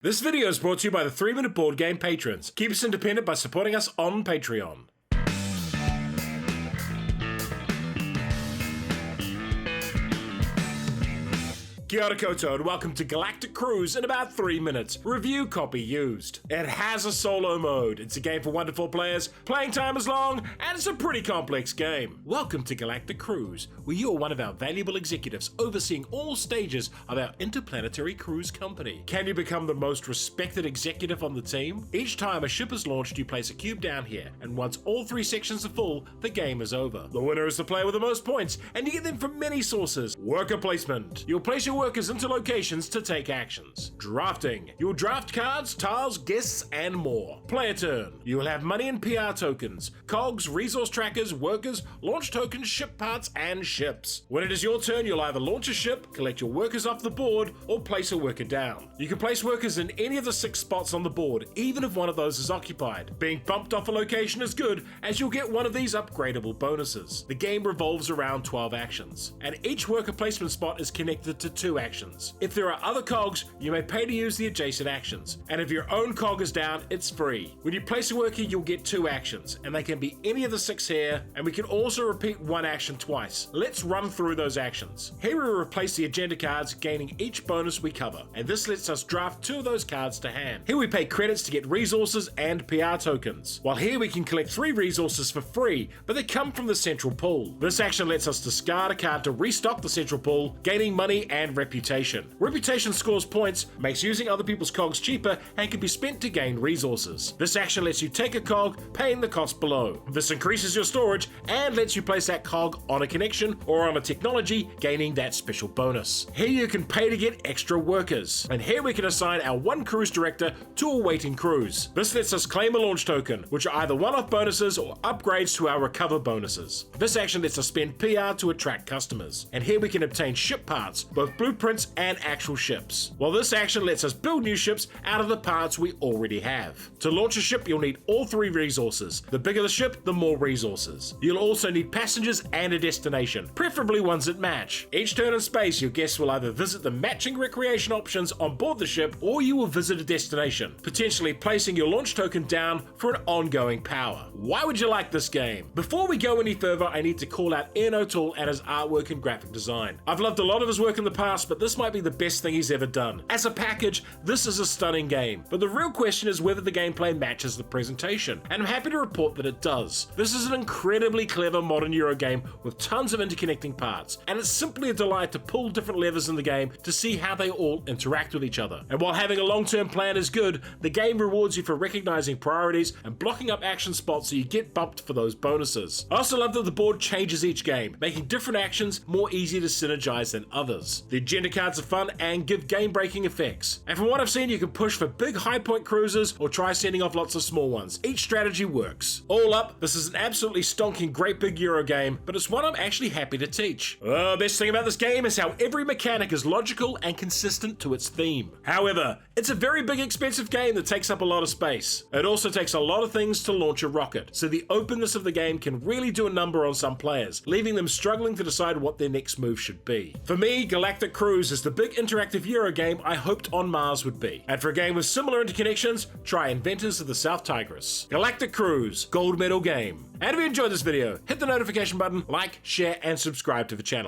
This video is brought to you by the 3-Minute Board Game patrons. Keep us independent by supporting us on Patreon. Kia ora koutou and welcome to Galactic Cruise in about 3 minutes. Review copy used. It has a solo mode. It's a game for 1 to 4 players, playing time is long, and it's a pretty complex game. Welcome to Galactic Cruise, where you are one of our valuable executives overseeing all stages of our interplanetary cruise company. Can you become the most respected executive on the team? Each time a ship is launched, you place a cube down here, and once all 3 sections are full, the game is over. The winner is the player with the most points, and you get them from many sources. Worker placement. You'll place your workers into locations to take actions. Drafting. You'll draft cards, tiles, guests, and more. Player turn. You will have money and PR tokens, cogs, resource trackers, workers, launch tokens, ship parts, and ships. When it is your turn, you'll either launch a ship, collect your workers off the board, or place a worker down. You can place workers in any of the 6 spots on the board, even if one of those is occupied. Being bumped off a location is good, as you'll get one of these upgradable bonuses. The game revolves around 12 actions, and each worker placement spot is connected to 2 actions. If there are other cogs, you may pay to use the adjacent actions, and if your own cog is down, it's free. When you place a worker, you'll get 2 actions, and they can be any of the 6 here, and we can also repeat 1 action twice. Let's run through those actions. Here we replace the agenda cards, gaining each bonus we cover, and this lets us draft 2 of those cards to hand. Here we pay credits to get resources and PR tokens, while here we can collect 3 resources for free, but they come from the central pool. This action lets us discard a card to restock the central pool, gaining money and reputation. Reputation scores points, makes using other people's cogs cheaper, and can be spent to gain resources. This action lets you take a cog, paying the cost below. This increases your storage and lets you place that cog on a connection or on a technology, gaining that special bonus. Here you can pay to get extra workers, and here we can assign our 1 cruise director to a waiting cruise. This lets us claim a launch token, which are either one-off bonuses or upgrades to our recover bonuses. This action lets us spend PR to attract customers, and here we can obtain ship parts, both blueprints and actual ships, while this action lets us build new ships out of the parts we already have. To launch a ship, you'll need all 3 resources. The bigger the ship, the more resources. You'll also need passengers and a destination, preferably ones that match. Each turn in space, your guests will either visit the matching recreation options on board the ship, or you will visit a destination, potentially placing your launch token down for an ongoing power. Why would you like this game? Before we go any further, I need to call out Ian O'Toole and his artwork and graphic design. I've loved a lot of his work in the past, but this might be the best thing he's ever done. As a package, this is a stunning game, but the real question is whether the gameplay matches the presentation, and I'm happy to report that it does. This is an incredibly clever modern Euro game with tons of interconnecting parts, and it's simply a delight to pull different levers in the game to see how they all interact with each other. And while having a long-term plan is good, the game rewards you for recognizing priorities and blocking up action spots so you get bumped for those bonuses. I also love that the board changes each game, making different actions more easy to synergize than others. The agenda cards are fun and give game-breaking effects. And from what I've seen, you can push for big high-point cruises or try sending off lots of small ones. Each strategy works. All up, this is an absolutely stonking great big Euro game, but it's one I'm actually happy to teach. The best thing about this game is how every mechanic is logical and consistent to its theme. However, it's a very big expensive game that takes up a lot of space. It also takes a lot of things to launch a rocket, so the openness of the game can really do a number on some players, leaving them struggling to decide what their next move should be. For me, Galactic Cruise is the big interactive Euro game I hoped On Mars would be. And for a game with similar interconnections, try Inventors of the South Tigris. Galactic Cruise, gold medal game. And if you enjoyed this video, hit the notification button, like, share, and subscribe to the channel.